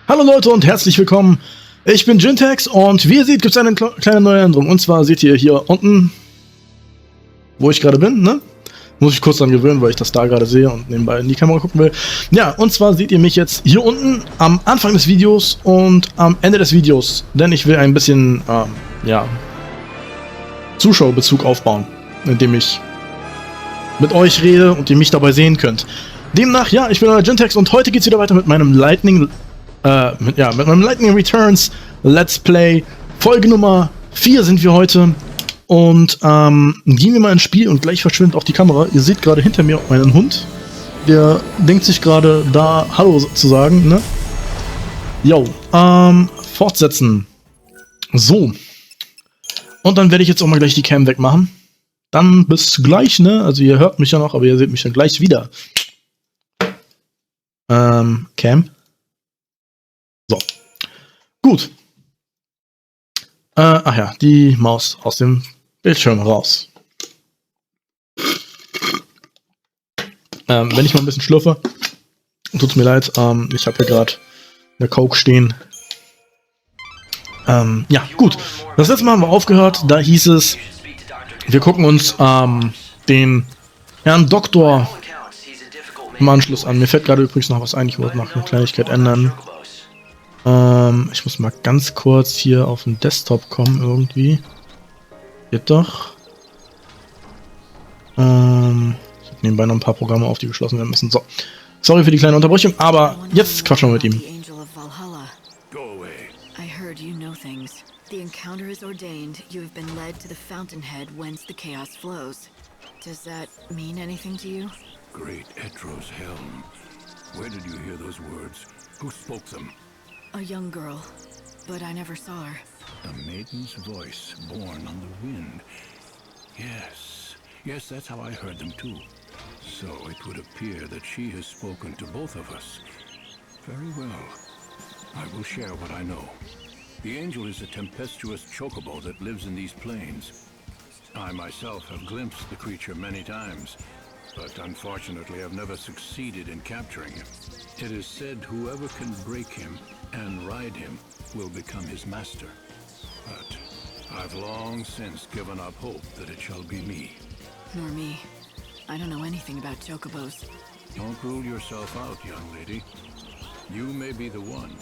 Hallo Leute und herzlich willkommen. Ich bin Jyntax und wie ihr seht, gibt es eine kleine neue Änderung. Und zwar seht ihr hier unten, wo ich gerade bin, ne? Muss ich kurz dran gewöhnen, weil ich das da gerade sehe und nebenbei in die Kamera gucken will. Ja, und zwar seht ihr mich jetzt hier unten am Anfang des Videos und am Ende des Videos. Denn ich will ein bisschen, ja, Zuschauerbezug aufbauen, indem ich mit euch rede und ihr mich dabei sehen könnt. Demnach, ja, ich bin euer Jyntax und heute geht es wieder weiter mit meinem Lightning, mit meinem Lightning Returns Let's Play. Folge Nummer 4 sind wir heute. Und gehen wir mal ins Spiel und gleich verschwindet auch die Kamera. Ihr seht gerade hinter mir meinen Hund. Der denkt sich gerade da Hallo zu sagen, ne? Jo, fortsetzen. So. Und dann werde ich jetzt auch mal gleich die Cam wegmachen. Dann bis gleich, ne? Also ihr hört mich ja noch, aber ihr seht mich dann gleich wieder. Cam. So. Gut. Ach ja, die Maus aus dem Bildschirm raus. Wenn ich mal ein bisschen schlürfe, tut's mir leid, ich habe hier gerade eine Coke stehen. Ja, gut. Das letzte Mal haben wir aufgehört, da hieß es, wir gucken uns den Herrn Doktor im Anschluss an. Mir fällt gerade übrigens noch was ein, ich wollte noch eine Kleinigkeit ändern. Ich muss mal ganz kurz hier auf den Desktop kommen irgendwie. Geht doch. Ich habe nebenbei noch ein paar Programme auf, die geschlossen werden müssen. So. Sorry für die kleine Unterbrechung, aber jetzt quatschen wir mit ihm. The encounter is ordained. You have been led to the fountainhead whence the chaos flows. Does that mean anything to you? Great Etro's helm. Where did you hear those words? Who spoke them? A young girl, but I never saw her. A maiden's voice born on the wind. Yes, that's how I heard them too. So it would appear that she has spoken to both of us. Very well. I will share what I know. The angel is a tempestuous chocobo that lives in these plains. I myself have glimpsed the creature many times, but unfortunately I've never succeeded in capturing him. It is said whoever can break him and ride him will become his master. But I've long since given up hope that it shall be me. Nor me. I don't know anything about chocobos. Don't rule yourself out, young lady. You may be the one.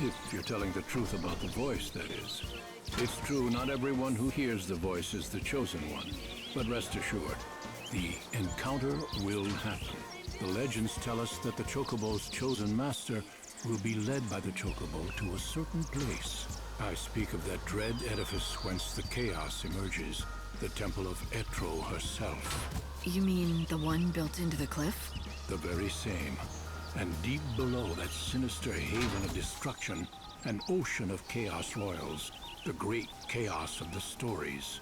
If you're telling the truth about the voice, that is. It's true, not everyone who hears the voice is the chosen one. But rest assured, the encounter will happen. The legends tell us that the chocobo's chosen master will be led by the chocobo to a certain place. I speak of that dread edifice whence the chaos emerges, the temple of Etro herself. You mean the one built into the cliff? The very same. And deep below that sinister haven of destruction, an ocean of chaos royals, the great chaos of the stories.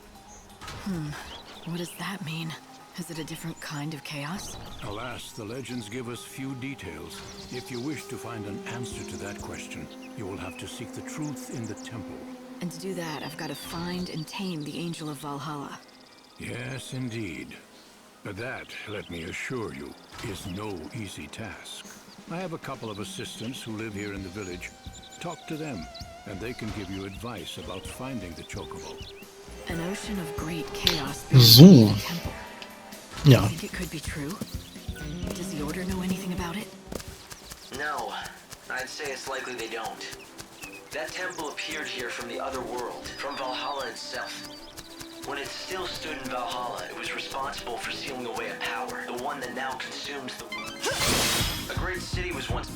What does that mean? Is it a different kind of chaos? Alas, the legends give us few details. If you wish to find an answer to that question, you will have to seek the truth in the temple. And to do that, I've got to find and tame the Angel of Walhalla. Yes, indeed. But that, let me assure you, is no easy task. I have a couple of assistants who live here in the village. Talk to them, and they can give you advice about finding the chocobo. An ocean of great chaos So. in the temple. Ja. You think it could be true? Does the Order know anything about it? No, I'd say it's likely they don't. That temple appeared here from the other world, from Walhalla itself. When it still stood in Walhalla, it was responsible for sealing away a power, the one that now consumes the... A great city was once...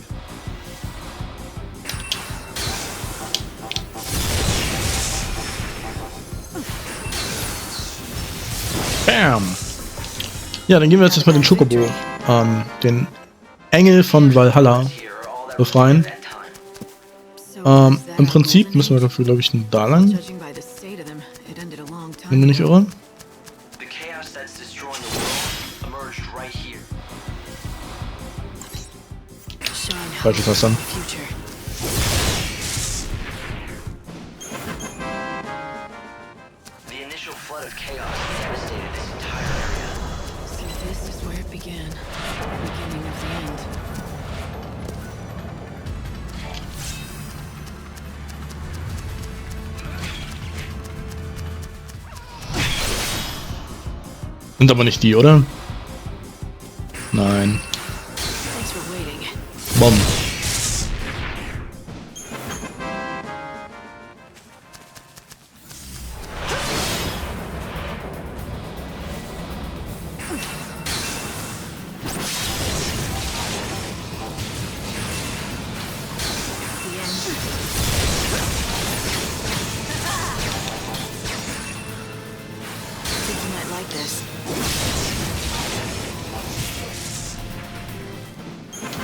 Bam! Ja, dann gehen wir jetzt erstmal den Chocobo, den Engel von Walhalla befreien. Im Prinzip müssen wir dafür, glaube ich, da lang. Wenn wir nicht irre. Falsche Taste. Sind aber nicht die, oder? Nein. Thanks for waiting. Bomb.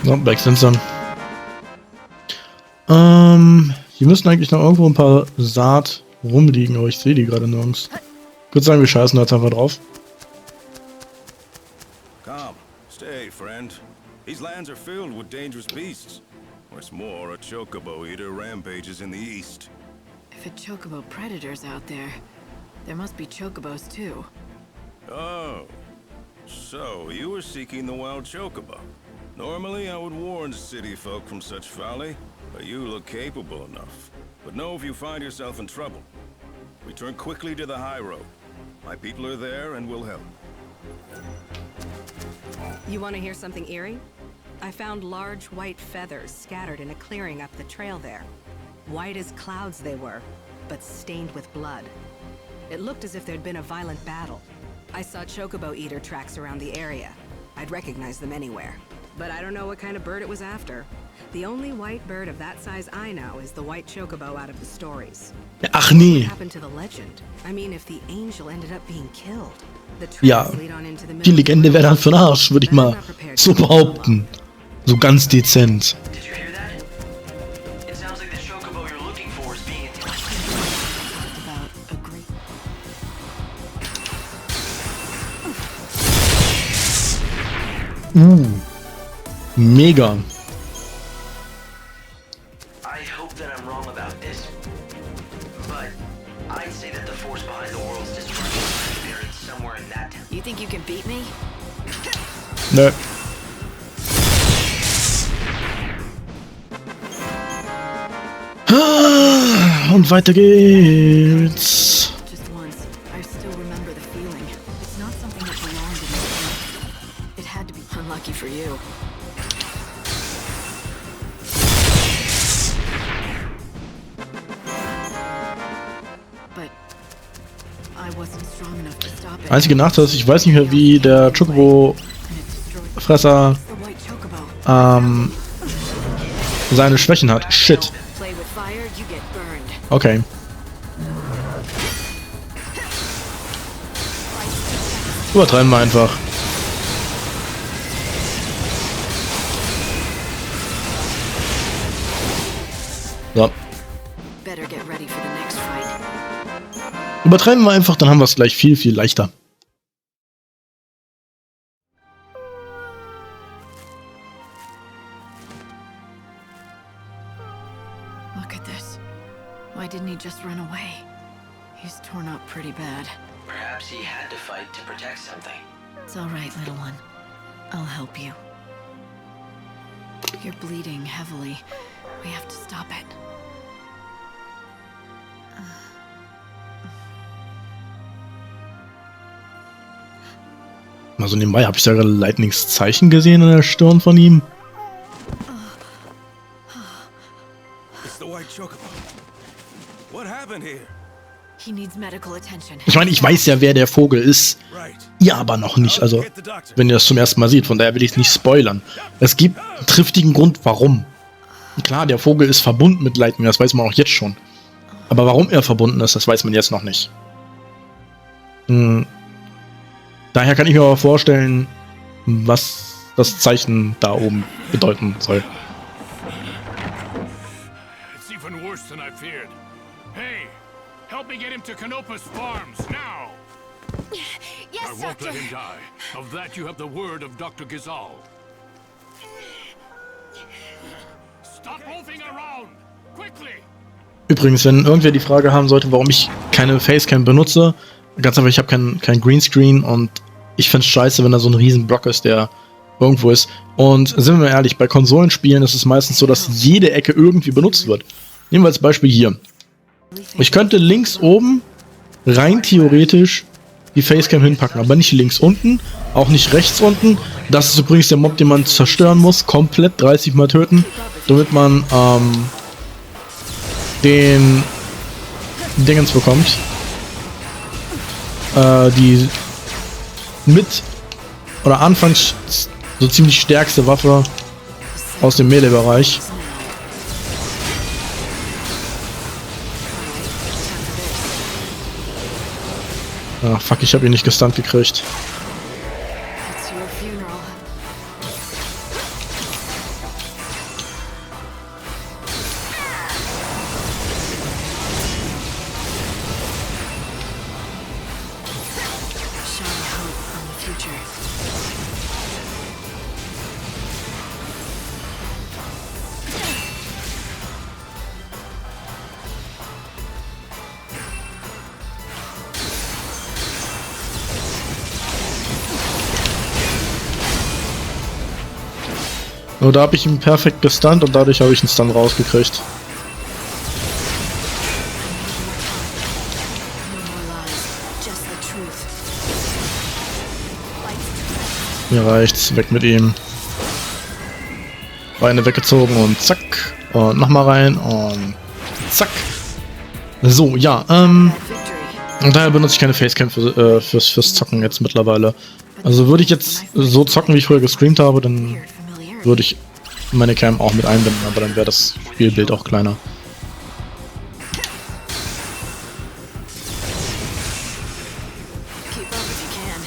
So, weg sind sie. Hier müssen eigentlich noch irgendwo ein paar Saat rumliegen, aber ich sehe die gerade nirgends. Ich würde sagen, wir scheißen da jetzt einfach drauf. Come, stay, friend. These lands are filled with dangerous beasts. What's more, a chocobo eater rampages in the east. If a chocobo predator's out there, there must be chocobos too. Oh, so you were seeking the wild chocobo. Normally, I would warn city folk from such folly, but you look capable enough. But know if you find yourself in trouble, return quickly to the high road. My people are there and will help. You want to hear something eerie? I found large white feathers scattered in a clearing up the trail there. White as clouds they were, but stained with blood. It looked as if there'd been a violent battle. I saw chocobo eater tracks around the area. I'd recognize them anywhere. But I don't know what kind of bird it was after. The only white bird of that size I know is the white chocobo out of the stories. Ach nee. What happened to the legend? I mean, if the angel ended up being killed, the Ja, tracks lead on into the die Legende wäre dann für den Arsch, würde ich mal so behaupten. So ganz dezent. Did you hear that? It sounds like the chocobo you're looking for is being attacked. About a great... Mega. I hope that I'm wrong about this, but I'd say that the force behind the world's destruction is buried somewhere in that town. You think you can beat me? Nö. Und weiter geht's. Just once. I still remember the feeling. It's not something that belonged in me. It had to be unlucky for you. But I wasn't strong enough to stop it. Einzige Nachteil ist, ich weiß nicht mehr, wie der Chocobo-Fresser The white chocobo. seine Schwächen hat. Shit. Play with fire, you get burned. Okay. Übertreiben wir einfach. So. Better get ready for the next fight. Übertreiben wir einfach, dann haben wir es gleich viel, viel leichter. Look at this. Why didn't he just run away? He's torn up pretty bad. Perhaps he had to fight to protect something. It's all right, little one. I'll help you. You're bleeding heavily. We have to stop it. Mal so nebenbei, habe ich da gerade Lightnings Zeichen gesehen an der Stirn von ihm? It's the white chocobo. What happened here? He needs medical attention. Ich meine, ich weiß ja, wer der Vogel ist. Right. Ihr aber noch nicht. Also, wenn ihr das zum ersten Mal seht, von daher will ich es nicht spoilern. Es gibt einen triftigen Grund, warum. Klar, der Vogel ist verbunden mit Lightning, das weiß man auch jetzt schon. Aber warum er verbunden ist, das weiß man jetzt noch nicht. Daher kann ich mir aber vorstellen, was das Zeichen da oben bedeuten soll. It's even worse than I feared. Hey, help me get him to Canopus Farms now. I won't let him die. Of that you have the word of Dr. Gizal. Stop moving around! Quickly! Übrigens, wenn irgendwer die Frage haben sollte, warum ich keine Facecam benutze, ganz einfach, ich habe kein Greenscreen und ich find's scheiße, wenn da so ein riesen Block ist, der irgendwo ist. Und sind wir mal ehrlich, bei Konsolenspielen ist es meistens so, dass jede Ecke irgendwie benutzt wird. Nehmen wir als Beispiel hier. Ich könnte links oben rein theoretisch die Facecam hinpacken, aber nicht links unten, auch nicht rechts unten. Das ist übrigens der Mob, den man zerstören muss, komplett 30 Mal töten, damit man den Dingens bekommt. Die mit oder anfangs so ziemlich stärkste Waffe aus dem Melee-Bereich. Ah, fuck, ich habe ihn nicht gestunt gekriegt. It's your funeral. Shine hope on the future. Nur da habe ich ihn perfekt gestunt und dadurch habe ich einen Stun rausgekriegt. No more lies, just the truth. Mir reicht's, weg mit ihm. Beine weggezogen und zack. Und nochmal rein und zack. So, ja, und daher benutze ich keine Facecam fürs Zocken jetzt mittlerweile. Also würde ich jetzt so zocken, wie ich früher gestreamt habe, dann würde ich meine Cam auch mit einbinden, aber dann wäre das Spielbild auch kleiner. Keep up if you can.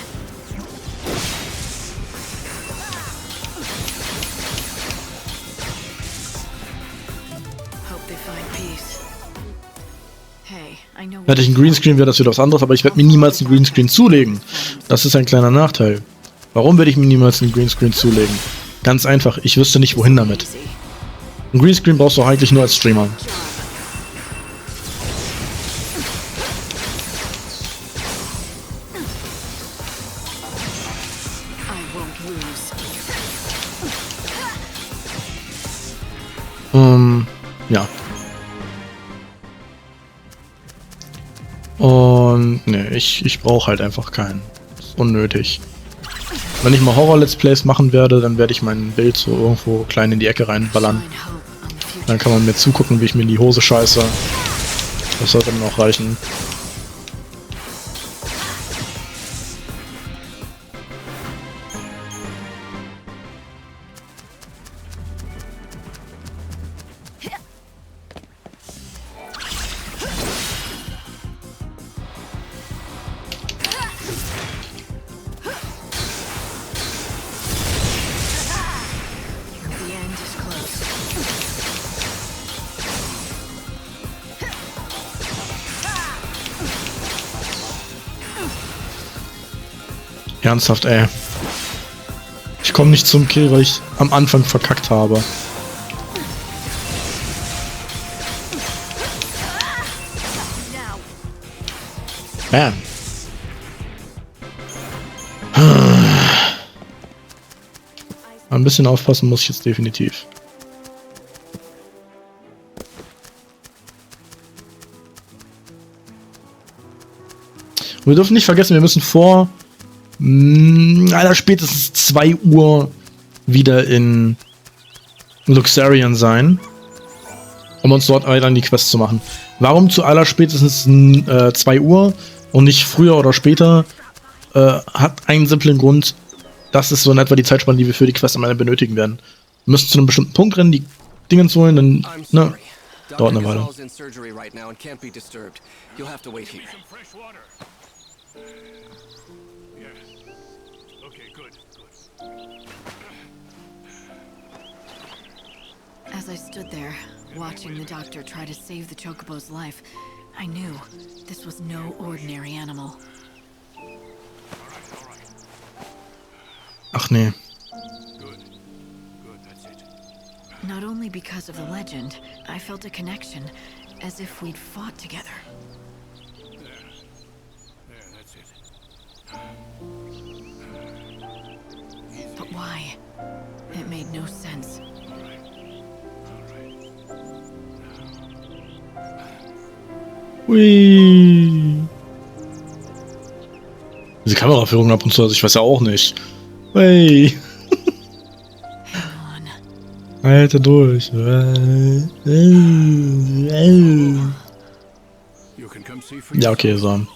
Hope they find peace. Hey, I know. Hätte ich einen Greenscreen, wäre das wieder was anderes, aber ich werde mir niemals einen Greenscreen zulegen. Das ist ein kleiner Nachteil. Warum werde ich mir niemals einen Greenscreen zulegen? Ganz einfach, ich wüsste nicht wohin damit. Ein Greenscreen brauchst du eigentlich nur als Streamer. I won't lose. Ja. Und ne, ich brauche halt einfach keinen. Ist unnötig. Wenn ich mal Horror-Let's Plays machen werde, dann werde ich mein Bild so irgendwo klein in die Ecke reinballern. Shine hope on the future. Dann kann man mir zugucken, wie ich mir in die Hose scheiße. Das sollte dann auch reichen. The end is close. Ernsthaft, ey. Ich komme nicht zum Kill, weil ich am Anfang verkackt habe. Bam. Ein bisschen aufpassen muss ich jetzt definitiv. Und wir dürfen nicht vergessen, wir müssen vor allerspätestens 2 Uhr wieder in Luxarian sein, um uns dort weiter an die Quest zu machen. Warum zu allerspätestens 2 Uhr und nicht früher oder später, hat einen simplen Grund. Das ist so in etwa die Zeitspanne, die wir für die Quest am Ende benötigen werden. Wir müssen zu einem bestimmten Punkt rennen, die Dinge zu holen, dann ne, dauert eine Weile. in surgery right now and can't be disturbed. You'll have to wait here. Fresh water. Yes. Okay, good, good. As I stood there, watching the doctor try to save the chocobo's life, I knew this was no ordinary animal. Ach nee. Good. Good, that's it. Not only because of the legend, I felt a connection, as if we'd fought together. There, that's it. But why? It made no sense. Hui. Kameraführung ab und zu, also ich weiß ja auch nicht. Hey. Alter durch. Ja, okay, so. Hören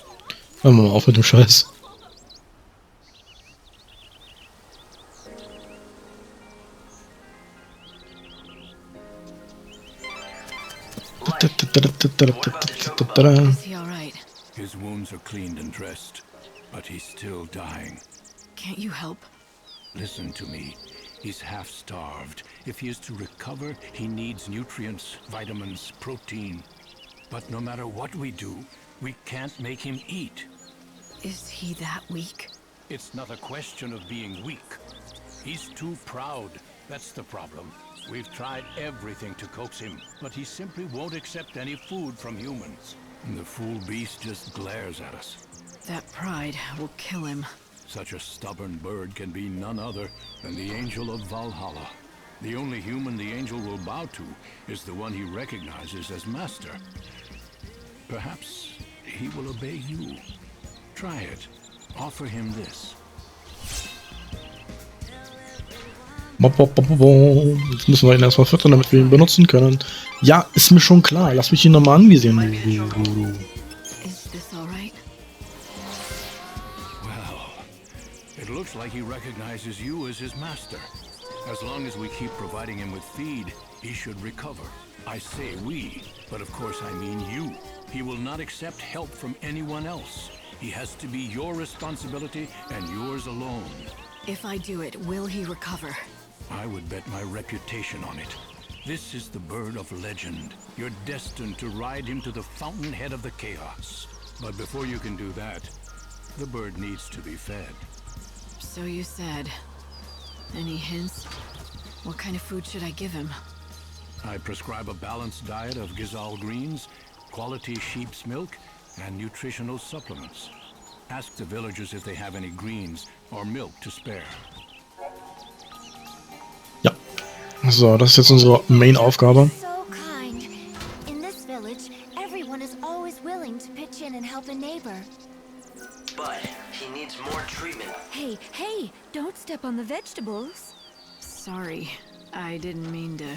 wir mal auf mit dem Scheiß. Is he all right? His wounds are cleaned and dressed, but he's still dying. Can't you help? Listen to me. He's half starved. If he is to recover, he needs nutrients, vitamins, protein. But no matter what we do, we can't make him eat. Is he that weak? It's not a question of being weak. He's too proud. That's the problem. We've tried everything to coax him, but he simply won't accept any food from humans. And the fool beast just glares at us. That pride will kill him. Such a stubborn bird can be none other than the Angel of Walhalla. The only human the angel will bow to is the one he recognizes as master. Perhaps he will obey you. Try it. Offer him this. Jetzt müssen wir ihn erstmal füttern, damit wir ihn benutzen können. Ja, ist mir schon klar. Lass mich ihn nochmal anvisieren. Is this all right? Well, it looks like he recognizes you as his master. As long as we keep providing him with feed, he should recover. I say we, but of course I mean you. He will not accept help from anyone else. He has to be your responsibility and yours alone. If I do it, will he recover? I would bet my reputation on it. This is the bird of legend. You're destined to ride him to the fountainhead of the chaos. But before you can do that, the bird needs to be fed. So you said. Any hints? What kind of food should I give him? I prescribe a balanced diet of Gizal greens, quality sheep's milk, and nutritional supplements. Ask the villagers if they have any greens or milk to spare. Ja. So, das ist jetzt unsere Main-Aufgabe. So kind. In this village, everyone is always willing to pitch in and help a neighbor. But he needs more treatment. Hey, don't step on the vegetables. Sorry, I didn't mean to.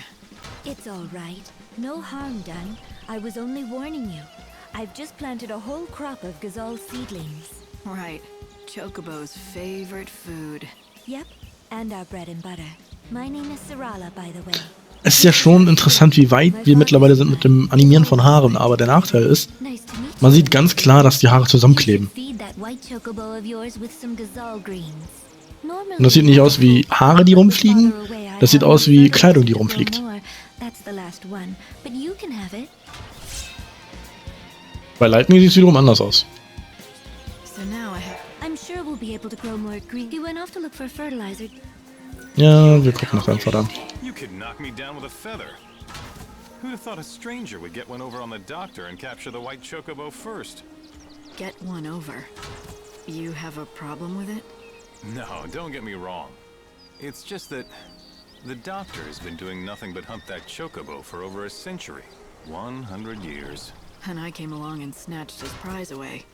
It's all right. No harm done. I was only warning you. I've just planted a whole crop of Gazal seedlings. Right. Chocobo's favorite food. Yep, and our bread and butter. My name is Sarala, by the way. Es ist ja schon interessant, wie weit wir mittlerweile sind mit dem Animieren von Haaren, aber der Nachteil ist, Nice to meet you. man sieht ganz klar, dass die Haare zusammenkleben. Feed that white chocobo of yours with some Gazal greens. Und das sieht nicht aus wie Haare, die rumfliegen, das sieht aus wie Kleidung, die rumfliegt. That's the last one, but you can have it. Bei Lightning sieht es wiederum anders aus. So now I have. I'm sure we'll be able to grow more green. He went off to look for fertilizer. Ja, wir gucken nach deinem Vater. You could knock me down with a feather. Who'd have thought a stranger would get one over on the doctor and capture the white chocobo first? Get one over. You have a problem with it? No, don't get me wrong. It's just that the doctor has been doing nothing but hunt that chocobo for over a century. 100 years. And I came along and snatched his prize away.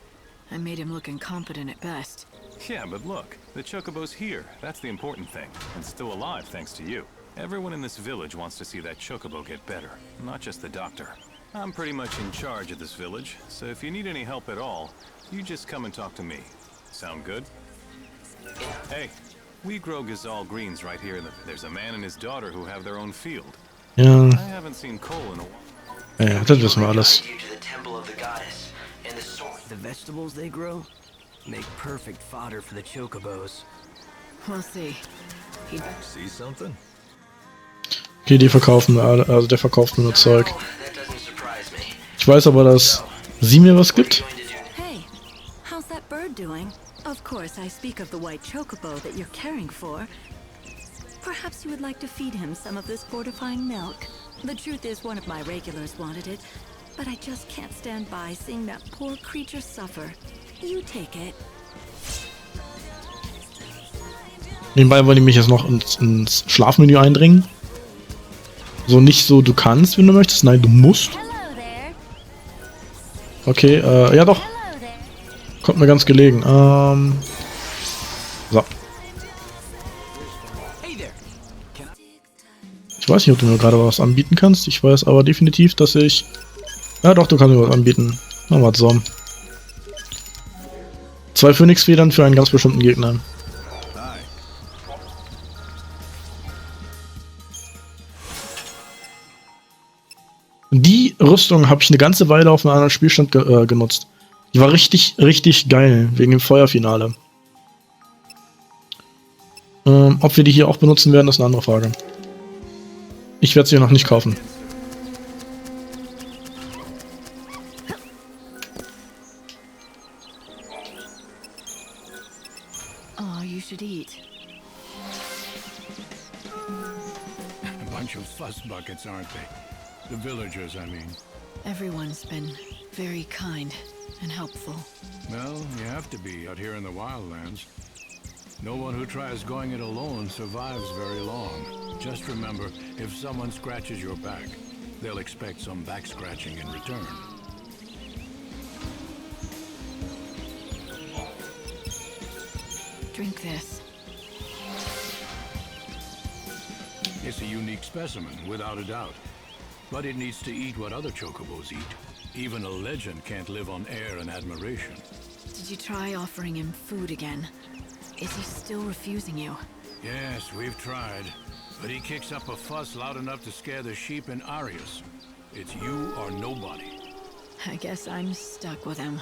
I made him look incompetent at best. Yeah, but look, the chocobo's here. That's the important thing. And still alive thanks to you. Everyone in this village wants to see that chocobo get better, not just the doctor. I'm pretty much in charge of this village, so if you need any help at all, you just come and talk to me. Sound good? Hey, we grow Gazal greens right here. There's a man and his daughter who have their own field. Ja, I haven't seen Cole in a while. ja, das wissen wir alles. Guide you to the temple of the goddess and the sword. The vegetables they grow make perfect fodder for the chocobos. We'll see. See something? Okay, die verkaufen alle, also der verkauft nur Zeug. Oh, that doesn't surprise me. Ich weiß aber, dass sie mir was gibt. Hey, how's that bird doing? Of course, I speak of the white chocobo that you're caring for. Perhaps you would like to feed him some of this fortifying milk. The truth is, one of my regulars wanted it, but I just can't stand by seeing that poor creature suffer. You take it. Nebenbei wollen die mich jetzt noch ins Schlafmenü eindringen. So nicht so, du kannst, wenn du möchtest. Nein, du musst. Hello there. Okay, ja doch. Hello there. Kommt mir ganz gelegen. So. Ich weiß nicht, ob du mir gerade was anbieten kannst. Ich weiß aber definitiv, dass ich... Ja doch, du kannst mir was anbieten. Machen wir so. 2 Phönixfedern für einen ganz bestimmten Gegner. Die Rüstung habe ich eine ganze Weile auf einem anderen Spielstand genutzt. Die war richtig, richtig geil, wegen dem Feuerfinale. Ob wir die hier auch benutzen werden, ist eine andere Frage. Ich werde sie noch nicht kaufen. Oh, you should eat. A bunch of fuss buckets, aren't they? The villagers, I mean. Everyone's been very kind and helpful. Well, you have to be out here in the wildlands. No one who tries going it alone survives very long. Just remember, if someone scratches your back, they'll expect some back scratching in return. Drink this. It's a unique specimen, without a doubt. But it needs to eat what other chocobos eat. Even a legend can't live on air and admiration. Did you try offering him food again? Is he still refusing you? Yes, we've tried. But he kicks up a fuss loud enough to scare the sheep in Arius. It's you or nobody. I guess I'm stuck with him.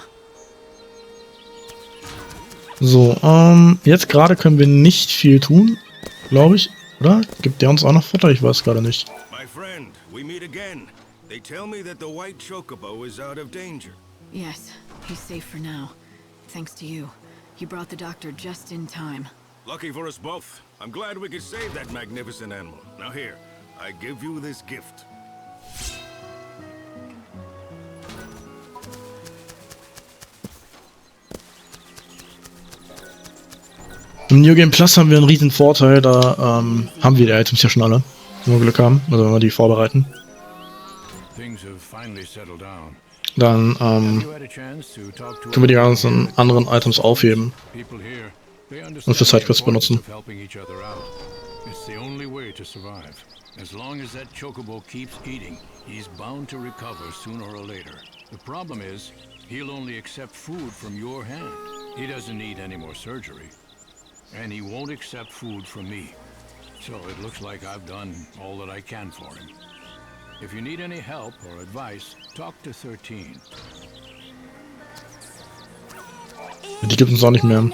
So, jetzt gerade können wir nicht viel tun, glaube ich, oder? Gibt der uns auch noch Futter? Ich weiß gerade nicht. My friend, we meet again. They tell me that the white chocobo is out of danger. Yes, he's safe for now. Thanks to you. You brought the doctor just in time. Lucky for us both. I'm glad we could save that magnificent animal. Now here, I give you this gift. Im New Game Plus haben wir einen riesen Vorteil, da haben wir die Items ja schon alle, wenn wir Glück haben, also wenn wir die vorbereiten. Dann können wir die ganzen anderen Items aufheben und für Sidequests benutzen. As long as that chocobo keeps eating, he's bound to recover sooner or later. The problem is, he'll only accept food from your hand. He doesn't need any more surgery. And he won't accept food from me. So it looks like I've done all that I can for him. If you need any help or advice, talk to 13. Die gibt es auch nicht mehr.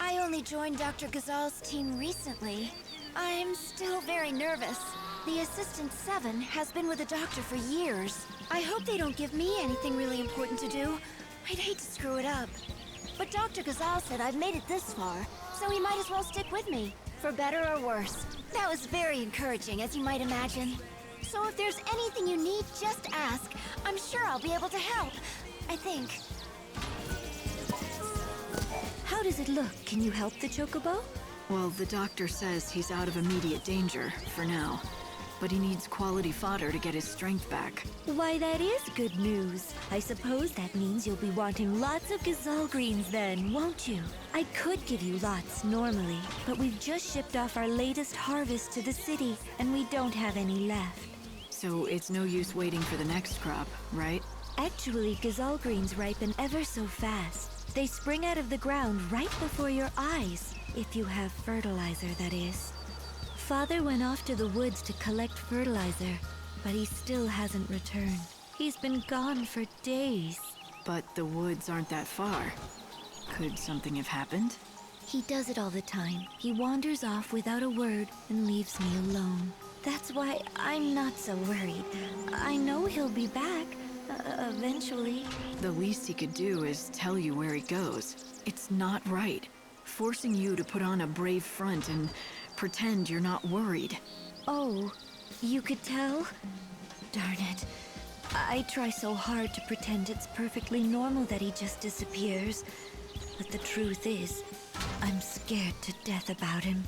I only joined Dr. Ghazal's team recently. I'm still very nervous. The Assistant 7 has been with the doctor for years. I hope they don't give me anything really important to do. I'd hate to screw it up. But Dr. Ghazal said I've made it this far, so he might as well stick with me, for better or worse. That was very encouraging, as you might imagine. So if there's anything you need, just ask. I'm sure I'll be able to help. I think. How does it look? Can you help the chocobo? Well, the doctor says he's out of immediate danger, for now. But he needs quality fodder to get his strength back. Why, that is good news. I suppose that means you'll be wanting lots of Ghazal greens then, won't you? I could give you lots normally, but we've just shipped off our latest harvest to the city, and we don't have any left. So it's no use waiting for the next crop, right? Actually, Ghazal greens ripen ever so fast. They spring out of the ground right before your eyes, if you have fertilizer, that is. Father went off to the woods to collect fertilizer, but he still hasn't returned. He's been gone for days. But the woods aren't that far. Could something have happened? He does it all the time. He wanders off without a word and leaves me alone. That's why I'm not so worried. I know he'll be back, eventually. The least he could do is tell you where he goes. It's not right. Forcing you to put on a brave front and pretend you're not worried. Oh, you could tell? Darn it. I try so hard to pretend it's perfectly normal that he just disappears. But the truth is, I'm scared to death about him.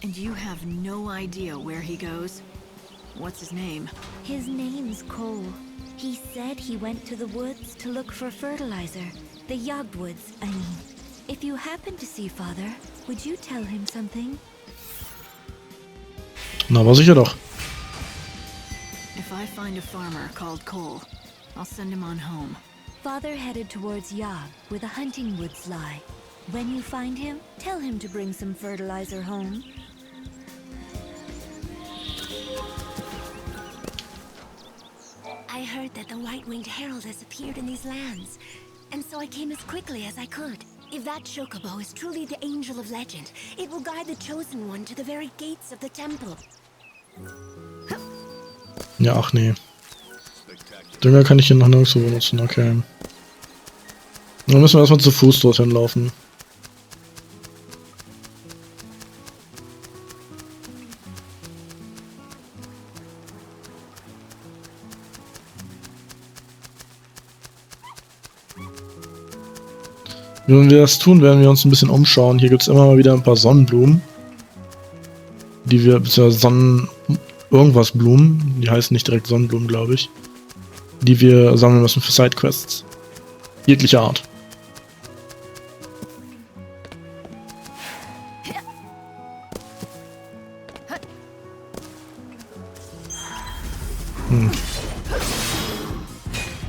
And you have no idea where he goes? What's his name? His name's Cole. He said he went to the woods to look for fertilizer. The Yogwoods, I mean. If you happen to see Father, would you tell him something? Na, aber sicher doch. If I find a farmer called Cole, I'll send him on home. Father headed towards Yag, where the hunting woods lie. When you find him, tell him to bring some fertilizer home. I heard that the White-Winged Herald has appeared in these lands, and so I came as quickly as I could. If that chocobo is truly the angel of legend, it will guide the chosen one to the very gates of the temple. Ja, ach nee. Dünger kann ich hier noch nirgendwo benutzen, okay. Dann müssen wir erstmal zu Fuß dorthin laufen. Wenn wir das tun, werden wir uns ein bisschen umschauen. Hier gibt es immer mal wieder ein paar Sonnenblumen. Die wir, beziehungsweise irgendwas Blumen. Die heißen nicht direkt Sonnenblumen, glaube ich. Die wir sammeln müssen für Sidequests. Jeglicher Art.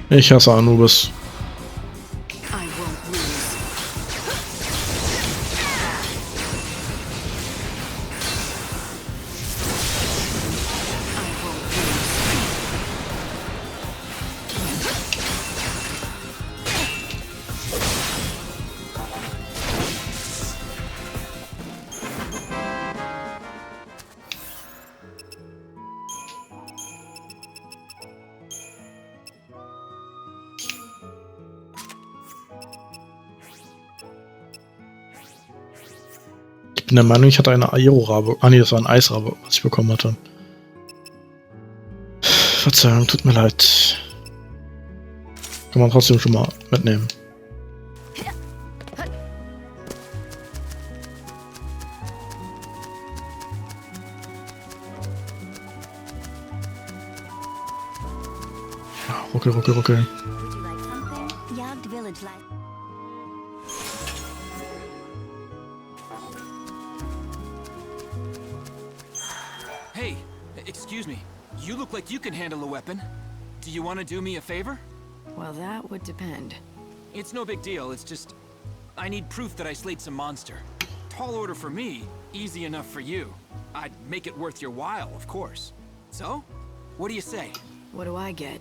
Ich hasse Anubis. Ich bin der Meinung, ich hatte eine Aero-Rabe. Ah nee, das war ein Eisrabe, was ich bekommen hatte. Verzeihung, tut mir leid. Kann man trotzdem schon mal mitnehmen. Ruckel, ruckel, ruckel. Hey, excuse me. You look like you can handle a weapon. Do you want to do me a favor? Well, that would depend. It's no big deal, it's just... I need proof that I slayed some monster. Tall order for me, easy enough for you. I'd make it worth your while, of course. So, what do you say? What do I get?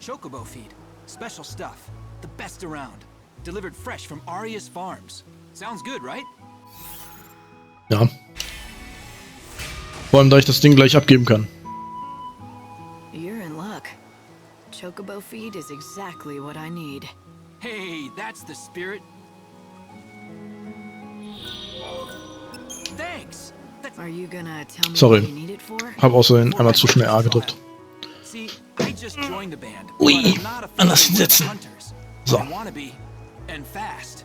Chocobo feed. Special stuff. The best around. Delivered fresh from Aria's farms. Sounds good, right? Ja. Vor allem, da ich das Ding gleich abgeben kann. You're in luck. Chocobo feed is exactly what I need. Hey, that's the spirit. Thanks. Are you gonna tell me Sorry. what you need it for? Hab außerdem einmal zu schnell A gedrückt. See, I just joined the band. Ui, anders hinsetzen. So. I wanna be, and fast.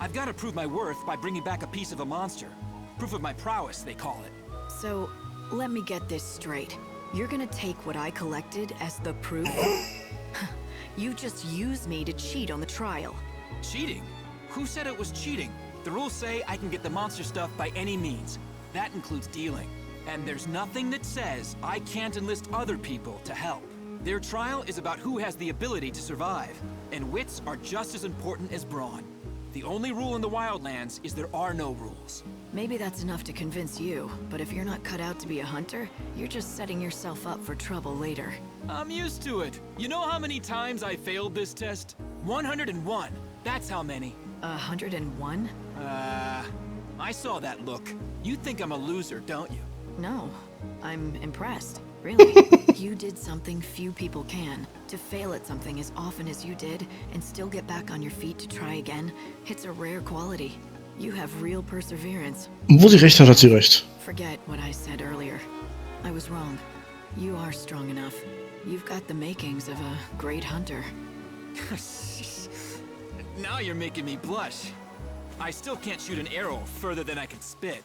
I've got to prove my worth by bringing back a piece of a monster. Proof of my prowess, they call it. So, let me get this straight. You're gonna take what I collected as the proof? You just used me to cheat on the trial. Cheating? Who said it was cheating? The rules say I can get the monster stuff by any means. That includes dealing. And there's nothing that says I can't enlist other people to help. Their trial is about who has the ability to survive. And wits are just as important as brawn. The only rule in the Wildlands is there are no rules. Maybe that's enough to convince you, but if you're not cut out to be a hunter, you're just setting yourself up for trouble later. I'm used to it. You know how many times I failed this test? 101. That's how many. 101? I saw that look. You think I'm a loser, don't you? No, I'm impressed. Really. You did something few people can. To fail at something as often as you did, and still get back on your feet to try again, it's a rare quality. You have real perseverance. Wo sie recht hat, hat sie recht. Forget what I said earlier. I was wrong. You are strong enough. You've got the makings of a great hunter. Now you're making me blush. I still can't shoot an arrow further than I can spit.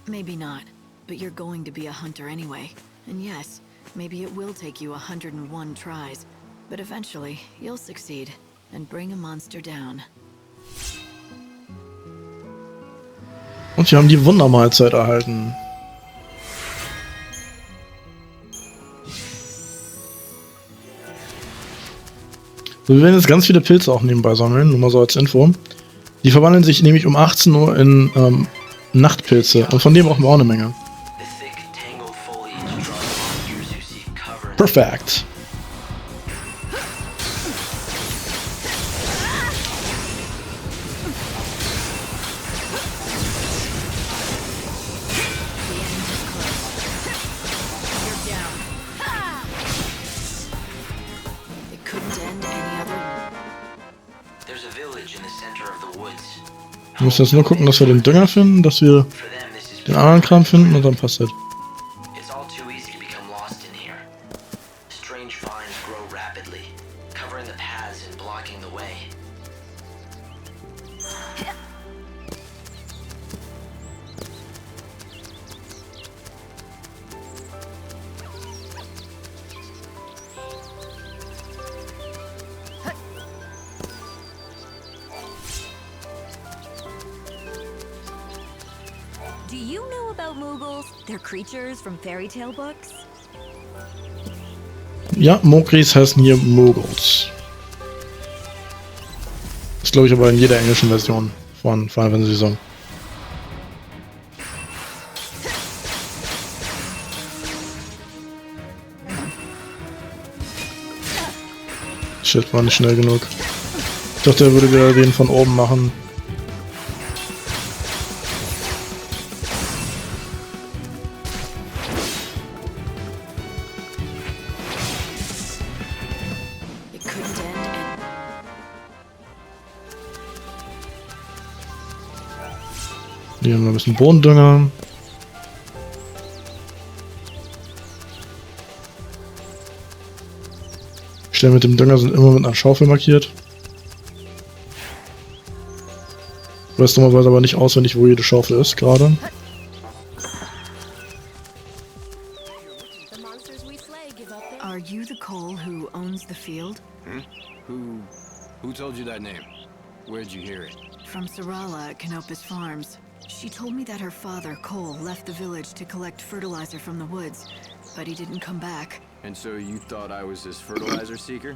Maybe not, but you're going to be a hunter anyway. And yes, maybe it will take you 101 tries, but eventually you'll succeed and bring a monster down. Und wir haben die Wundermahlzeit erhalten. Wir werden jetzt ganz viele Pilze auch nebenbei sammeln, nur mal so als Info. Die verwandeln sich nämlich um 18 Uhr in Nachtpilze und von dem brauchen wir auch eine Menge. Perfekt. Wir müssen jetzt nur gucken, dass wir den Dünger finden, dass wir den anderen Kram finden und dann passt das. Do you know about Moogles? They're creatures from fairy tale books. Ja, Mogris heißen hier Muggles. Das glaube ich aber in jeder englischen Version von Final Fantasy Song. Shit, war nicht schnell genug. Ich dachte, er würde wieder den von oben machen. Hier haben wir ein bisschen Bodendünger. Stellen mit dem Dünger sind immer mit einer Schaufel markiert. Ich weiß dummerweise aber nicht auswendig, wo jede Schaufel ist gerade. Are you the Cole who owns the field? Who told you that name? Where'd you hear it? From Sarala at Canopus Farms. She told me that her father, Cole, left the village to collect fertilizer from the woods, but he didn't come back. And so you thought I was this fertilizer seeker?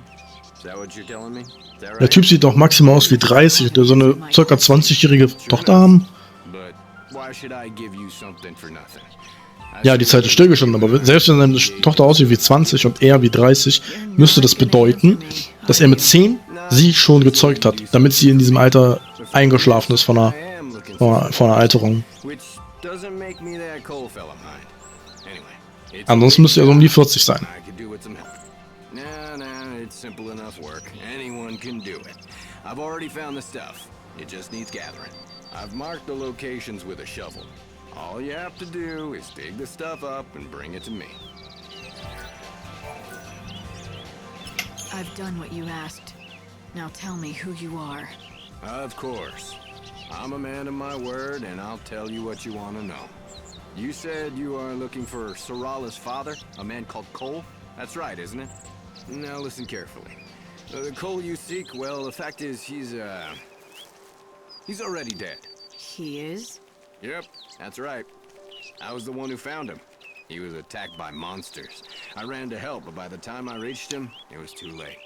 Is that what you're telling me? Is that right? Der Typ sieht doch maximal aus wie 30, der so eine ca. 20-jährige Tochter haben. But why should I give you something for nothing? Ja, die Zeit ist stillgestanden, aber selbst wenn seine Tochter aussieht wie 20 und er wie 30, müsste das bedeuten, dass er mit 10 sie schon gezeugt hat, damit sie in diesem Alter eingeschlafen ist von einer Alterung. Ansonsten müsste er so um die 40 sein. All you have to do is dig the stuff up and bring it to me. I've done what you asked. Now tell me who you are. Of course. I'm a man of my word, and I'll tell you what you want to know. You said you are looking for Sarala's father, a man called Cole? That's right, isn't it? Now listen carefully. The Cole you seek, well, the fact is he's already dead. He is? Yep, that's right. I was the one who found him. He was attacked by monsters. I ran to help, but by the time I reached him, it was too late.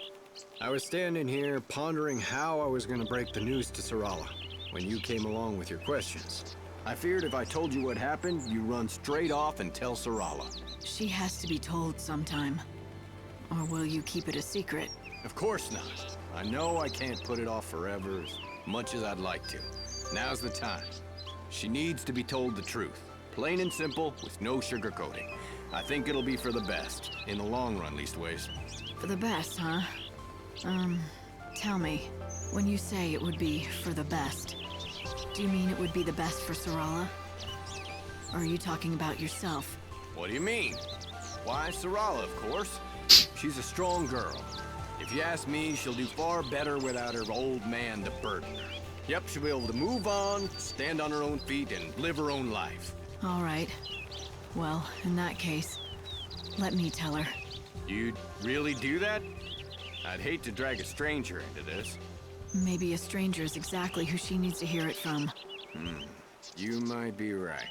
I was standing here pondering how I was going to break the news to Sarala when you came along with your questions. I feared if I told you what happened, you'd run straight off and tell Sarala. She has to be told sometime. Or will you keep it a secret? Of course not. I know I can't put it off forever as much as I'd like to. Now's the time. She needs to be told the truth. Plain and simple, with no sugarcoating. I think it'll be for the best. In the long run, leastways. For the best, huh? Tell me, when you say it would be for the best, do you mean it would be the best for Sarala? Or are you talking about yourself? What do you mean? Why, Sarala, of course. She's a strong girl. If you ask me, she'll do far better without her old man to burden her. Yep, she'll be able to move on, stand on her own feet, and live her own life. All right. Well, in that case, let me tell her. You'd really do that? I'd hate to drag a stranger into this. Maybe a stranger is exactly who she needs to hear it from. You might be right.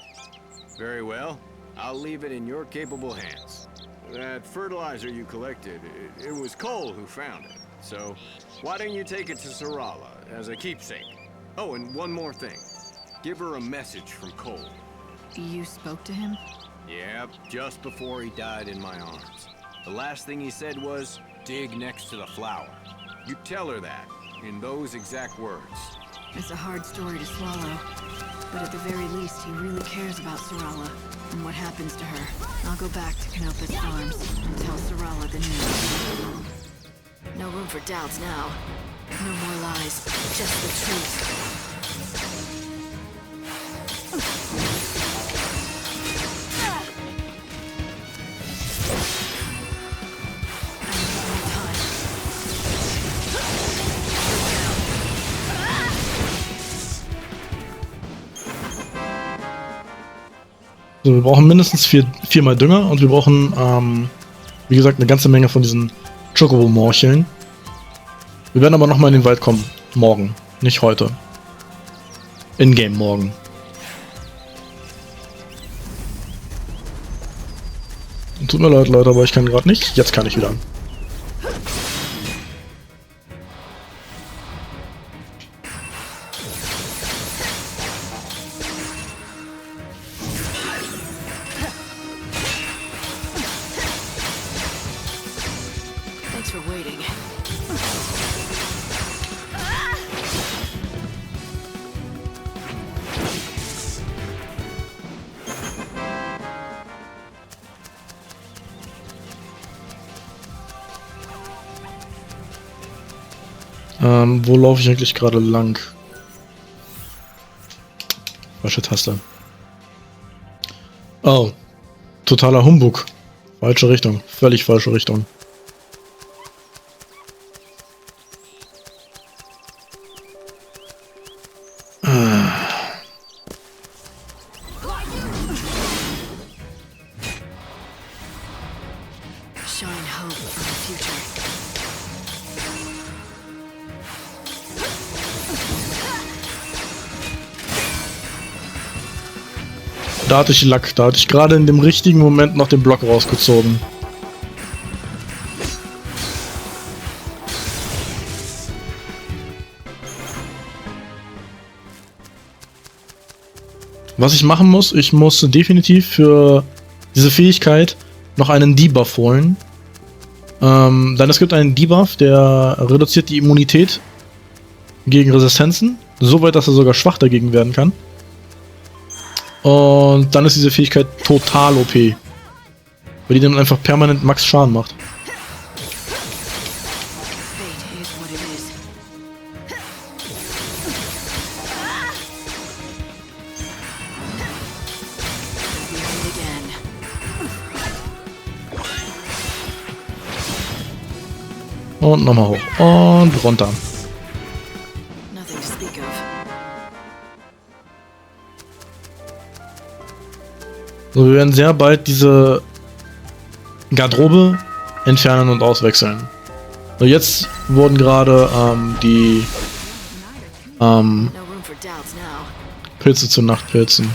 Very well. I'll leave it in your capable hands. That fertilizer you collected, it was Cole who found it. So, why don't you take it to Sarala as a keepsake? Oh, and one more thing. Give her a message from Cole. You spoke to him? Yep, just before he died in my arms. The last thing he said was, dig next to the flower. You tell her that, in those exact words. It's a hard story to swallow. But at the very least, he really cares about Sarala and what happens to her. I'll go back to Canopus Farms and tell Sarala the news. No room for doubts now. No more lies, just the truth. So, wir brauchen mindestens viermal Dünger und wir brauchen, wie gesagt, eine ganze Menge von diesen Chocobo-Morcheln. Wir werden aber nochmal in den Wald kommen. Morgen, nicht heute. In-game morgen. Tut mir leid, Leute, aber ich kann gerade nicht. Jetzt kann ich wieder. Thanks for waiting. Wo laufe ich eigentlich gerade lang? Falsche Taste. Oh. Totaler Humbug. Falsche Richtung. Völlig falsche Richtung. Shine hope for the future. Da hatte ich Lack. Da hatte ich gerade in dem richtigen Moment noch den Block rausgezogen. Was ich machen muss, ich muss definitiv für diese Fähigkeit noch einen Debuff holen. Denn es gibt einen Debuff, der reduziert die Immunität gegen Resistenzen, soweit, dass er sogar schwach dagegen werden kann. Und dann ist diese Fähigkeit total OP, weil die dann einfach permanent Max Schaden macht. Fate is what it is. Begin again. Und nochmal hoch. Und runter. Nothing to speak of. So, wir werden sehr bald diese Garderobe entfernen und auswechseln. So, jetzt wurden gerade die No room for doubts now. Pilze zu Nachtpilzen.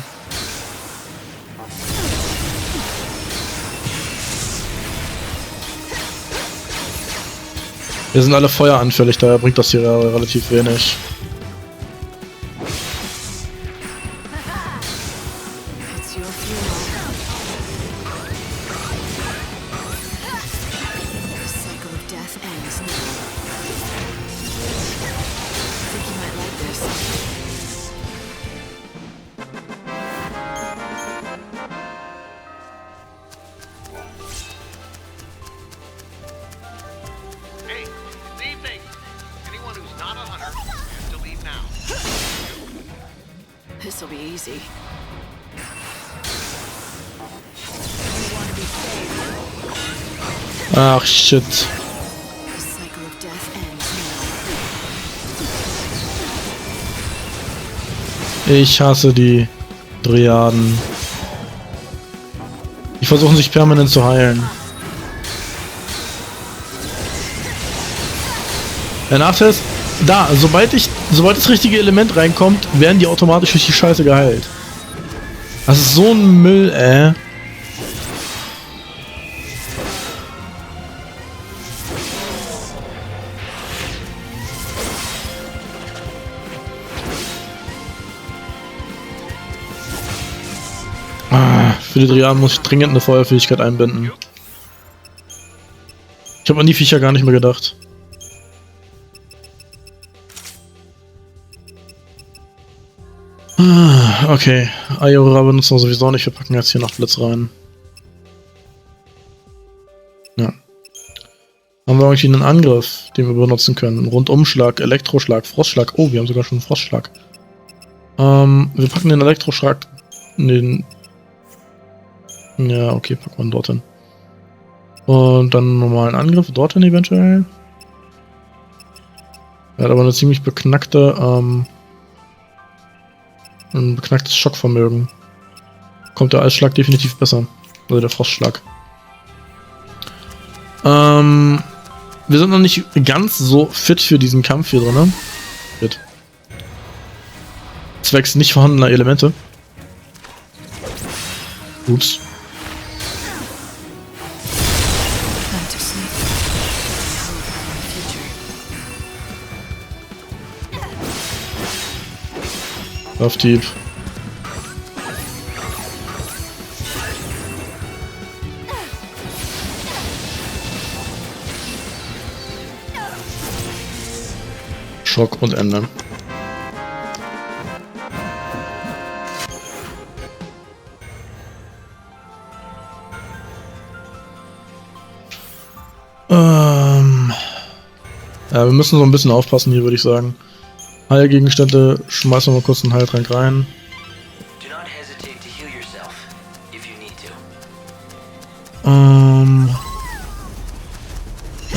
Wir sind alle feueranfällig, daher bringt das hier relativ wenig. It's your funeral. The cycle of death ends now. I think you might like this. Hey, good evening. Anyone who's not a hunter has to leave now. This'll be easy. You want to be saved? Ach, shit. The cycle of death ends now. Ich hasse die Dryaden. Die versuchen sich permanent zu heilen. Der Nachteil ist, Da, sobald das richtige Element reinkommt, werden die automatisch durch die Scheiße geheilt. Das ist so ein Müll, Für die Driaden muss ich dringend eine Feuerfähigkeit einbinden. Ich habe an die Viecher gar nicht mehr gedacht. Okay, Ayora benutzen wir sowieso nicht, wir packen jetzt hier noch Blitz rein. Ja. Haben wir irgendwie einen Angriff, den wir benutzen können? Rundumschlag, Elektroschlag, Frostschlag. Oh, wir haben sogar schon einen Frostschlag. Wir packen den Elektroschlag in den... Ja, okay, packen wir ihn dorthin. Und dann einen normalen Angriff dorthin eventuell. Er hat aber eine ziemlich beknackte, ein beknacktes Schockvermögen. Kommt der Eisschlag definitiv besser. Also der Frostschlag. Wir sind noch nicht ganz so fit für diesen Kampf hier drin. Fit. Zwecks nicht vorhandener Elemente. Ups. Auf Dieb. Schock und Ende. Ja, wir müssen so ein bisschen aufpassen hier, würde ich sagen. Heilgegenstände, schmeißen wir mal kurz einen Heiltrank rein.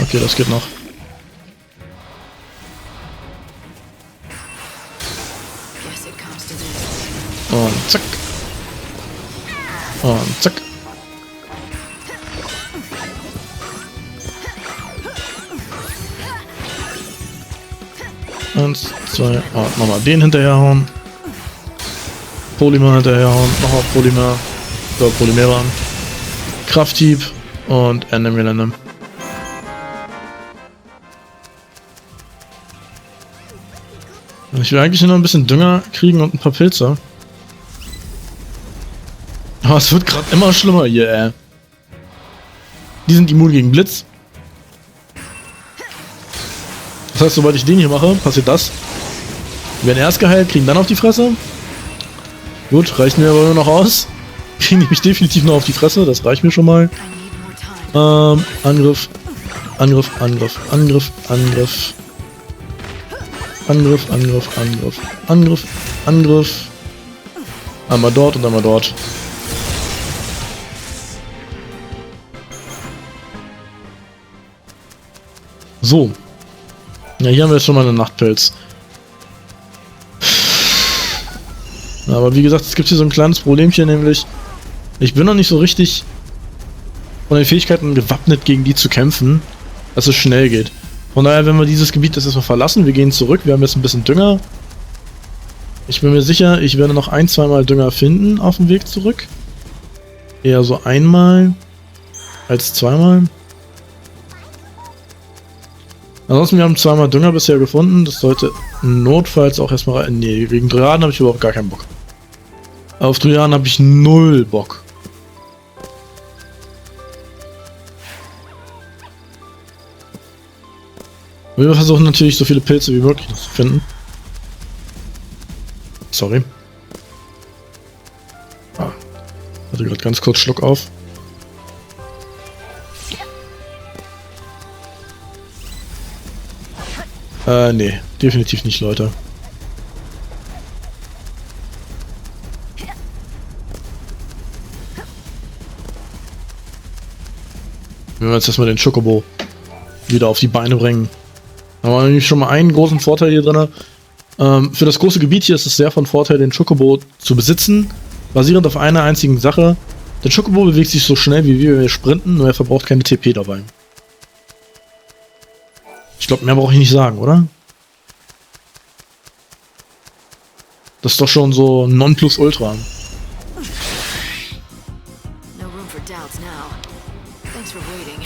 Okay, das geht noch. Und zack. Und zack. Eins, zwei, nochmal den hinterherhauen. Polymer hinterherhauen, nochmal Polymer. So, Polymere. Krafthieb und Ende Gelände. Ich will eigentlich nur ein bisschen Dünger kriegen und ein paar Pilze. Aber es wird gerade immer schlimmer hier, Die sind immun gegen Blitz. Das heißt, sobald ich den hier mache, passiert das. Wenn er erst geheilt, kriegen dann auf die Fresse. Gut, reicht mir aber nur noch aus. Kriegen die mich definitiv noch auf die Fresse, das reicht mir schon mal. Angriff. Angriff, Angriff, Angriff, Angriff. Angriff, Angriff, Angriff, Angriff, Angriff. Einmal dort und einmal dort. So. Ja, hier haben wir jetzt schon mal einen Nachtpilz. Aber wie gesagt, es gibt hier so ein kleines Problemchen, nämlich ich bin noch nicht so richtig von den Fähigkeiten gewappnet, gegen die zu kämpfen, dass es schnell geht. Von daher, wenn wir dieses Gebiet jetzt erstmal verlassen, wir gehen zurück, wir haben jetzt ein bisschen Dünger. Ich bin mir sicher, ich werde noch ein-, zweimal Dünger finden auf dem Weg zurück. Eher so einmal als zweimal. Ansonsten, wir haben zweimal Dünger bisher gefunden. Das sollte notfalls auch erstmal rein. Nee, gegen Dryaden habe ich überhaupt gar keinen Bock. Auf Dryaden habe ich null Bock. Wir versuchen natürlich so viele Pilze wie möglich noch zu finden. Sorry. Hatte gerade ganz kurz Schluck auf. Nee, definitiv nicht, Leute. Wenn wir jetzt erstmal den Chocobo wieder auf die Beine bringen. Haben wir nämlich schon mal einen großen Vorteil hier drin. Für das große Gebiet hier ist es sehr von Vorteil, den Chocobo zu besitzen. Basierend auf einer einzigen Sache. Der Chocobo bewegt sich so schnell wie wir sprinten, nur er verbraucht keine TP dabei. Ich glaube, mehr brauche ich nicht sagen, oder? Das ist doch schon so Nonplusultra. No room for doubts now. Thanks for waiting.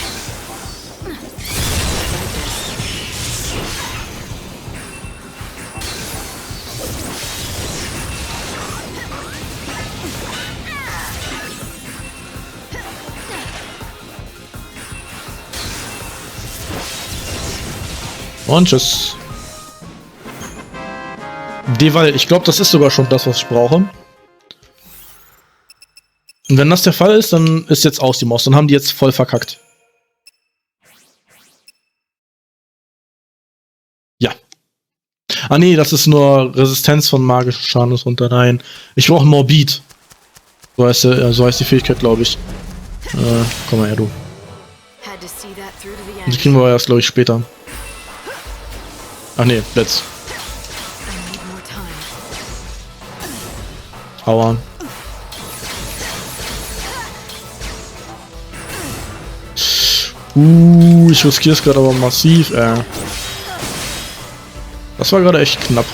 Und tschüss. Deval, ich glaube, das ist sogar schon das, was ich brauche. Und wenn das der Fall ist, dann ist jetzt aus die Maus. Dann haben die jetzt voll verkackt. Ja. Ah nee, das ist nur Resistenz von magischen Schaden ist runter. Nein. Ich brauche Morbid. So heißt die Fähigkeit, glaube ich. Komm mal her, du. Die kriegen wir erst, glaube ich, später. Ach nee, let's. Aua. Ich riskiere es gerade aber massiv, Das war gerade echt knapp.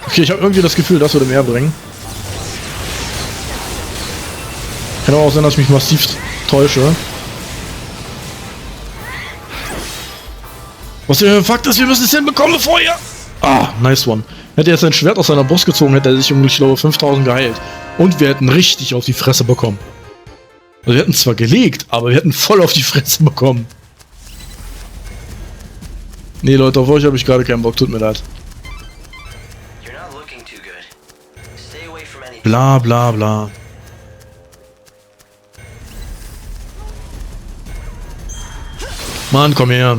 Okay, ich habe irgendwie das Gefühl, das würde mehr bringen. Kann aber auch sein, dass ich mich massiv täusche. Was der Fakt ist, wir müssen es hinbekommen, bevor ihr... Ah, nice one. Hätte er jetzt sein Schwert aus seiner Brust gezogen, hätte er sich um, ich glaube, 5000 geheilt. Und wir hätten richtig auf die Fresse bekommen. Also wir hätten zwar gelegt, aber wir hätten voll auf die Fresse bekommen. Nee, Leute, auf euch habe ich gerade keinen Bock, tut mir leid. Bla bla bla. Mann, komm her.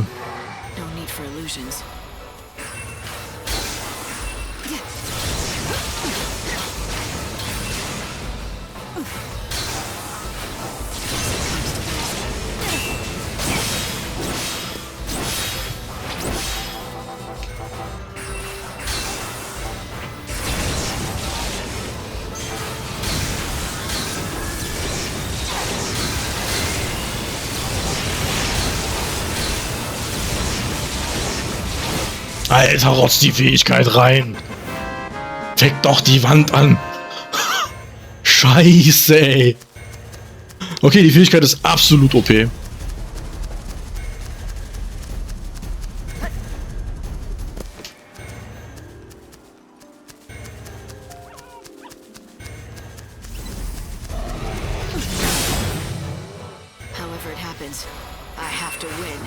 Alter, rotzt die Fähigkeit rein. Fick doch die Wand an. Scheiße, ey. Okay, die Fähigkeit ist absolut OP. However it happens, I have to win.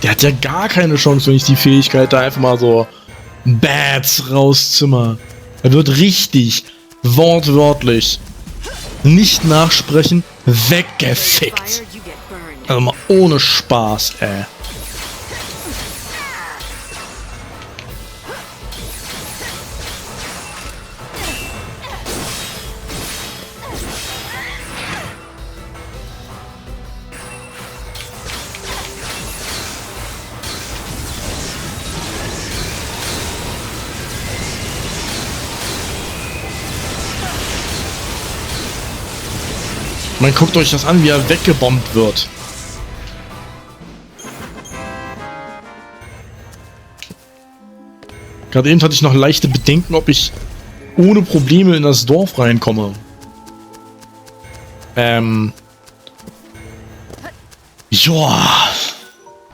Der hat ja gar keine Chance, wenn ich die Fähigkeit da einfach mal so Bats rauszimmer. Er wird richtig, wortwörtlich, nicht nachsprechen, weggefickt. Also mal ohne Spaß, ey. Man guckt euch das an, wie er weggebombt wird. Gerade eben hatte ich noch leichte Bedenken, ob ich ohne Probleme in das Dorf reinkomme. Joa.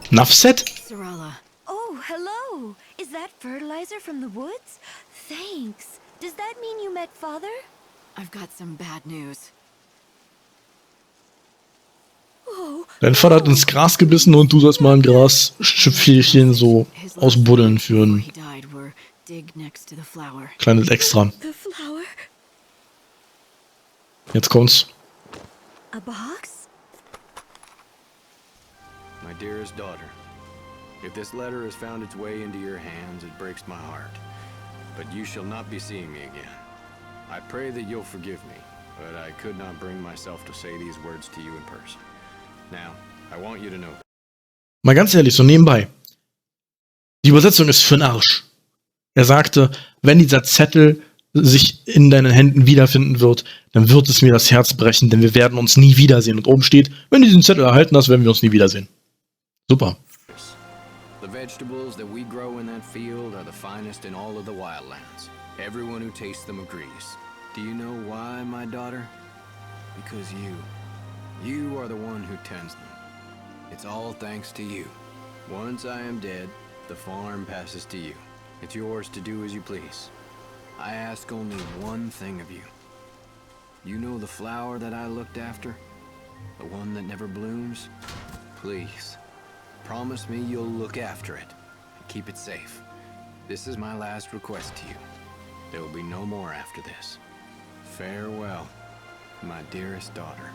Nafset? Oh, hello. Is that fertilizer from the woods? Thanks. Does that mean you met Father? I've got some bad news. Dein Vater hat ins Gras gebissen und du sollst mal ein Grasschüpfchen so ausbuddeln für ein kleines Extra. Jetzt kommt's. My dearest daughter, If this letter has found its way into your hands, it breaks my heart. But you shall not be seeing me again. I pray that you'll forgive me, but I could not bring myself to say these words to you in person. Now, I want you to know. Mal ganz ehrlich, so nebenbei. Die Übersetzung ist für'n Arsch. Er sagte, wenn dieser Zettel sich in deinen Händen wiederfinden wird, dann wird es mir das Herz brechen, denn wir werden uns nie wiedersehen. Und oben steht, wenn du diesen Zettel erhalten hast, werden wir uns nie wiedersehen. Super. The vegetables that we grow in that field are the finest in all of the wildlands. Everyone who tastes them agrees. Do you know why, my daughter? Because you are the one who tends them. It's all thanks to you. Once I am dead, the farm passes to you. It's yours to do as you please. I ask only one thing of you. You know the flower that I looked after? The one that never blooms? Please, promise me you'll look after it and keep it safe. This is my last request to you. There will be no more after this. Farewell, my dearest daughter.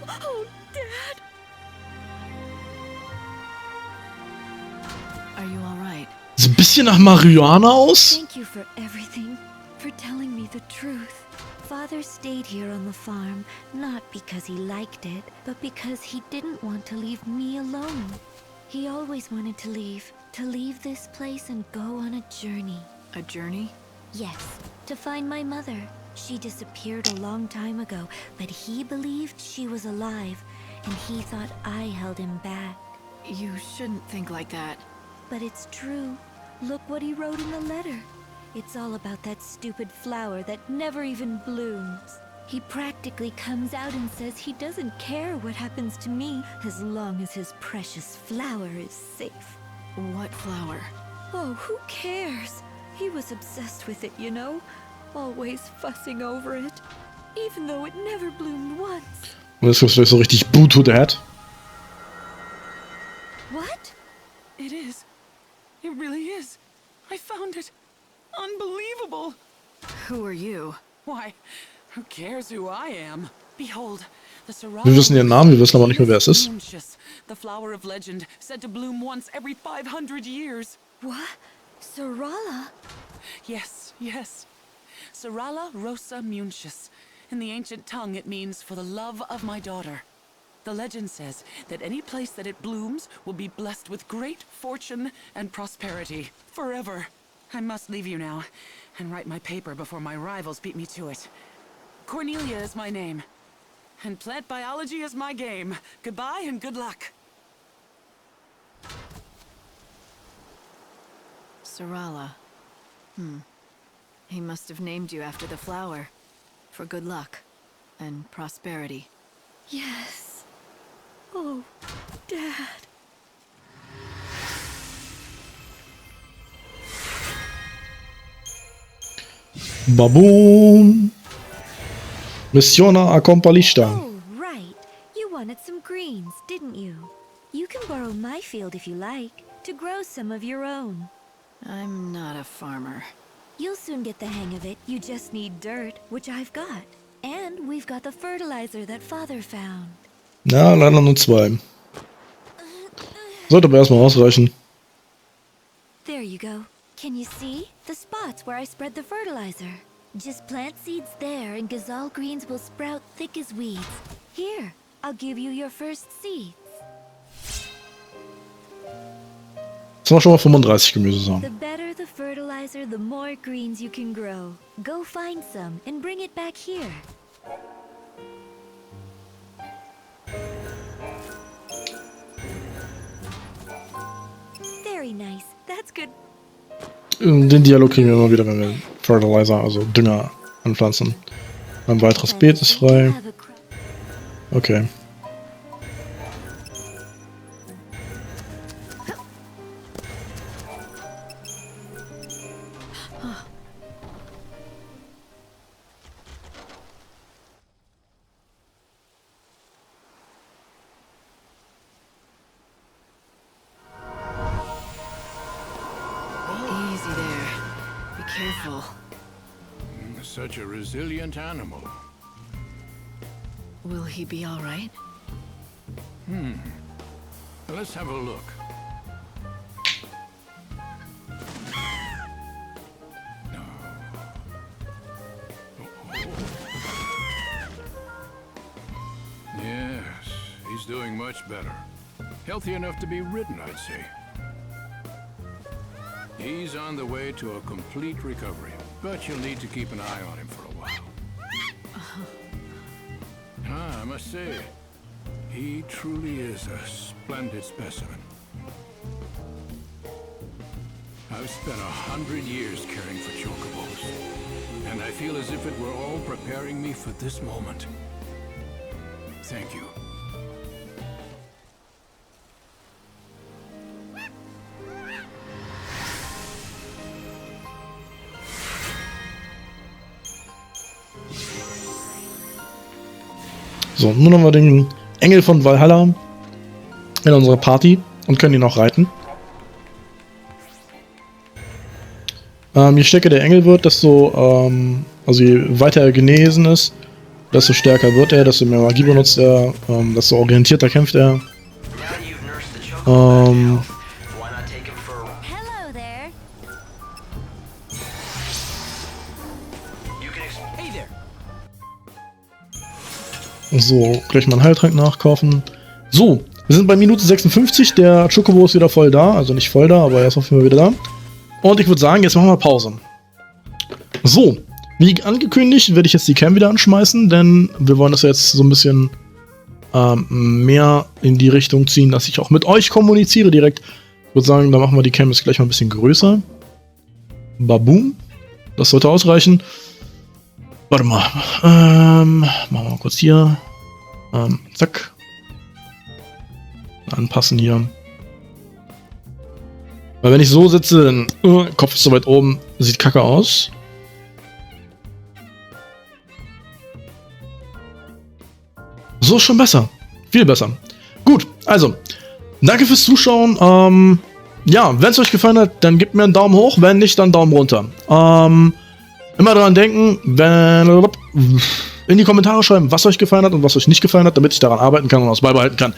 Oh, Dad! Are you all right? Sieht ein bisschen nach Marihuana aus. Thank you for everything, for telling me the truth. Father stayed here on the farm, not because he liked it, but because he didn't want to leave me alone. He always wanted to leave this place and go on a journey. A journey? Yes, to find my mother. She disappeared a long time ago, but he believed she was alive, and he thought I held him back. You shouldn't think like that. But it's true. Look what he wrote in the letter. It's all about that stupid flower that never even blooms. He practically comes out and says he doesn't care what happens to me as long as his precious flower is safe. What flower? Oh, who cares? He was obsessed with it, you know? Always fussing over it. Even though it never bloomed once. Und das ist vielleicht so richtig Boo to Dad. What? It is. It really is. I found it. Unbelievable. Who are you? Why, who cares who I am? Behold, the Sarala. Wir wissen ihren Namen, wir wissen aber nicht mehr, wer es ist. The flower of legend, said to bloom once every 500 years. What? Sarala? Yes, yes. Sarala Rosa Muncius. In the ancient tongue, it means for the love of my daughter. The legend says that any place that it blooms will be blessed with great fortune and prosperity forever. I must leave you now and write my paper before my rivals beat me to it. Cornelia is my name, and plant biology is my game. Goodbye and good luck. Sarala. He must have named you after the flower. For good luck and prosperity. Yes. Oh, Dad. Baboom! Missiona accomplished. Oh, right. You wanted some greens, didn't you? You can borrow my field if you like, to grow some of your own. I'm not a farmer. You'll soon get the hang of it. You just need dirt, which I've got. And we've got the fertilizer that Father found. Ja, leider nur 2. Sollte aber erstmal ausreichen. There you go. Can you see? The spots where I spread the fertilizer. Just plant seeds there and gazelle greens will sprout thick as weeds. Here, I'll give you your first seeds. Jetzt haben wir schon mal 35 Gemüsesamen. The better the fertilizer, the more greens you can grow. Go find some and bring it back here. Very nice. That's good. Den Dialog kriegen wir immer wieder, wenn wir Fertilizer, also Dünger, anpflanzen. Ein weiteres Beet ist frei. Okay. Such a resilient animal. Will he be all right? Let's have a look. Yes, he's doing much better. Healthy enough to be ridden, I'd say. He's on the way to a complete recovery, but you'll need to keep an eye on him for a while. I must say, he truly is a splendid specimen. I've spent 100 years caring for chocobos, and I feel as if it were all preparing me for this moment. Thank you. So, nun haben wir den Engel von Walhalla in unserer Party und können ihn auch reiten. Je stärker der Engel wird, desto, also je weiter er genesen ist, desto stärker wird er, desto mehr Magie benutzt er, desto orientierter kämpft er. So, gleich mal einen Heiltrank nachkaufen. So, wir sind bei Minute 56, der Chocobo ist wieder voll da, also nicht voll da, aber er ist auf jeden Fall wieder da. Und ich würde sagen, jetzt machen wir Pause. So, wie angekündigt, werde ich jetzt die Cam wieder anschmeißen, denn wir wollen das jetzt so ein bisschen mehr in die Richtung ziehen, dass ich auch mit euch kommuniziere direkt. Ich würde sagen, da machen wir die Cam jetzt gleich mal ein bisschen größer. Baboom. Das sollte ausreichen. Warte mal. Machen wir mal kurz hier. Zack. Anpassen hier. Weil wenn ich so sitze, dann Kopf ist so weit oben, sieht kacke aus. So ist schon besser. Viel besser. Gut, also, danke fürs Zuschauen. Ja, wenn es euch gefallen hat, dann gebt mir einen Daumen hoch, wenn nicht, dann Daumen runter. Immer daran denken, in die Kommentare schreiben, was euch gefallen hat und was euch nicht gefallen hat, damit ich daran arbeiten kann und das beibehalten kann.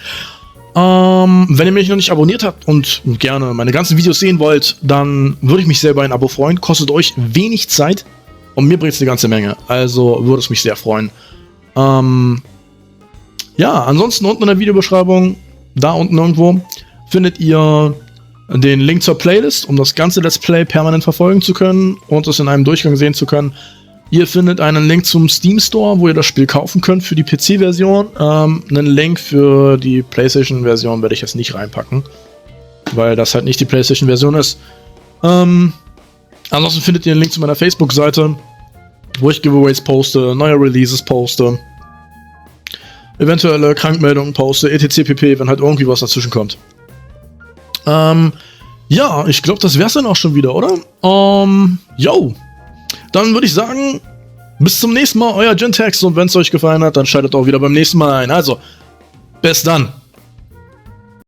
Wenn ihr mich noch nicht abonniert habt und gerne meine ganzen Videos sehen wollt, dann würde ich mich sehr über ein Abo freuen. Kostet euch wenig Zeit und mir bringt es eine ganze Menge. Also würde es mich sehr freuen. Ja, ansonsten unten in der Videobeschreibung, da unten irgendwo, findet ihr den Link zur Playlist, um das ganze Let's Play permanent verfolgen zu können und es in einem Durchgang sehen zu können. Ihr findet einen Link zum Steam Store, wo ihr das Spiel kaufen könnt für die PC-Version. Einen Link für die PlayStation-Version werde ich jetzt nicht reinpacken, weil das halt nicht die PlayStation-Version ist. Ansonsten findet ihr einen Link zu meiner Facebook-Seite, wo ich Giveaways poste, neue Releases poste, eventuelle Krankmeldungen poste, etc. pp., wenn halt irgendwie was dazwischen kommt. Ja, ich glaube, das wär's dann auch schon wieder, oder? Yo. Dann würde ich sagen, bis zum nächsten Mal, euer Jyntax, und wenn es euch gefallen hat, dann schaltet auch wieder beim nächsten Mal ein. Also, bis dann.